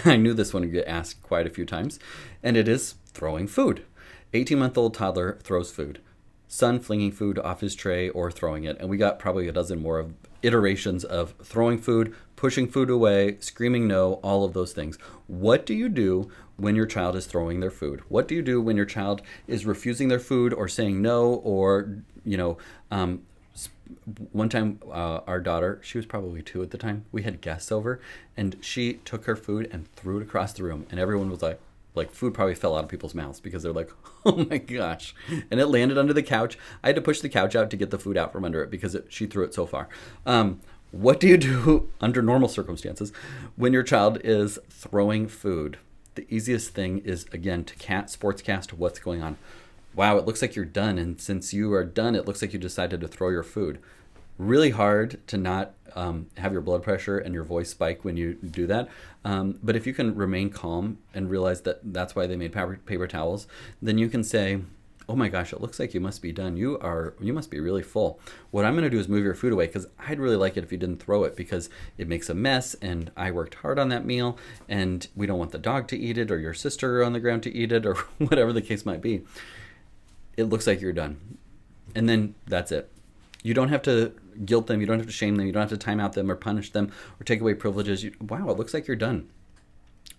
I knew this one would get asked quite a few times, and it is throwing food. 18-month-old toddler throws food. Son flinging food off his tray or throwing it. And we got probably a dozen more of iterations of throwing food, pushing food away, screaming no, all of those things. What do you do when your child is throwing their food? What do you do when your child is refusing their food or saying no or, one time our daughter, she was probably 2 at the time, we had guests over and she took her food and threw it across the room and everyone was like food probably fell out of people's mouths because they're like, oh my gosh. And it landed under the couch. I had to push the couch out to get the food out from under it because she threw it so far. What do you do under normal circumstances when your child is throwing food? The easiest thing is, again, to sportscast what's going on. Wow, it looks like you're done. And since you are done, it looks like you decided to throw your food. Really hard to not have your blood pressure and your voice spike when you do that. But if you can remain calm and realize that that's why they made paper towels, then you can say, oh my gosh, it looks like you must be done. You must be really full. What I'm going to do is move your food away because I'd really like it if you didn't throw it because it makes a mess and I worked hard on that meal and we don't want the dog to eat it or your sister on the ground to eat it or whatever the case might be. It looks like you're done. And then that's it. You don't have to guilt them. You don't have to shame them. You don't have to time out them or punish them or take away privileges. Wow, it looks like you're done.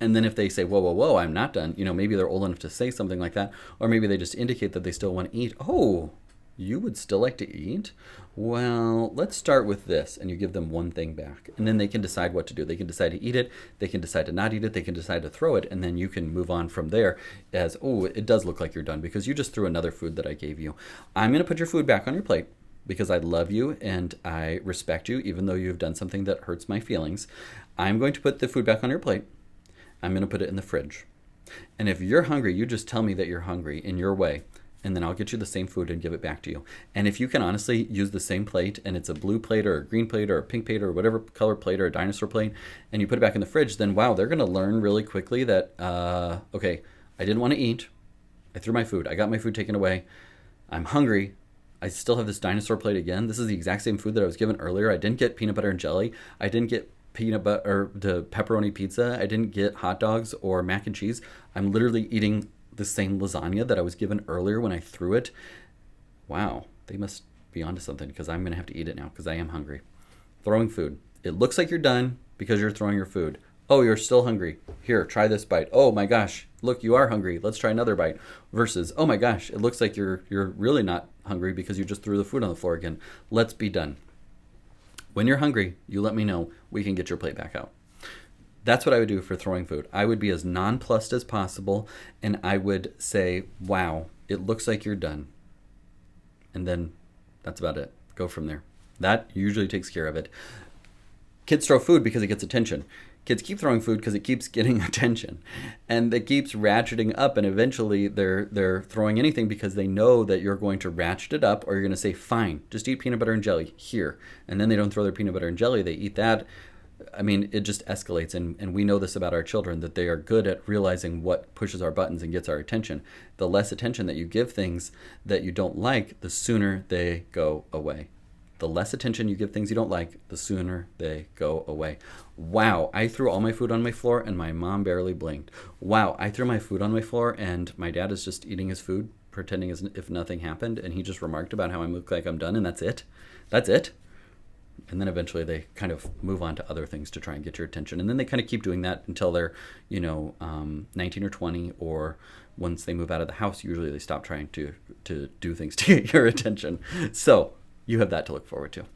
And then if they say, whoa, whoa, whoa, I'm not done, maybe they're old enough to say something like that, or maybe they just indicate that they still want to eat. Oh, you would still like to eat? Well, let's start with this. And you give them one thing back. And then they can decide what to do. They can decide to eat it. They can decide to not eat it. They can decide to throw it. And then you can move on from there as, oh, it does look like you're done because you just threw another food that I gave you. I'm going to put your food back on your plate because I love you and I respect you, even though you've done something that hurts my feelings. I'm going to put the food back on your plate. I'm going to put it in the fridge. And if you're hungry, you just tell me that you're hungry in your way, and then I'll get you the same food and give it back to you. And if you can honestly use the same plate, and it's a blue plate or a green plate or a pink plate or whatever color plate or a dinosaur plate, and you put it back in the fridge, then wow, they're going to learn really quickly that, okay, I didn't want to eat. I threw my food. I got my food taken away. I'm hungry. I still have this dinosaur plate again. This is the exact same food that I was given earlier. I didn't get peanut butter and jelly. I didn't get peanut butter or the pepperoni pizza. I didn't get hot dogs or mac and cheese. I'm literally eating the same lasagna that I was given earlier when I threw it. Wow, they must be onto something because I'm going to have to eat it now because I am hungry. Throwing food. It looks like you're done because you're throwing your food. Oh, you're still hungry. Here, try this bite. Oh my gosh, look, you are hungry. Let's try another bite. Versus, oh my gosh, it looks like you're really not hungry because you just threw the food on the floor again. Let's be done. When you're hungry, you let me know. We can get your plate back out. That's what I would do for throwing food. I would be as nonplussed as possible, and I would say, wow, it looks like you're done. And then that's about it. Go from there. That usually takes care of it. Kids throw food because it gets attention. Kids keep throwing food because it keeps getting attention. And it keeps ratcheting up, and eventually they're throwing anything because they know that you're going to ratchet it up, or you're going to say, fine, just eat peanut butter and jelly here. And then they don't throw their peanut butter and jelly, they eat that. I mean, it just escalates, and we know this about our children, that they are good at realizing what pushes our buttons and gets our attention. The less attention that you give things that you don't like, the sooner they go away. The less attention you give things you don't like, the sooner they go away. Wow, I threw all my food on my floor and my mom barely blinked. Wow, I threw my food on my floor and my dad is just eating his food, pretending as if nothing happened, and he just remarked about how I look like I'm done, and that's it. That's it. And then eventually they kind of move on to other things to try and get your attention. And then they kind of keep doing that until they're, 19 or 20, or once they move out of the house, usually they stop trying to do things to get your attention. So you have that to look forward to.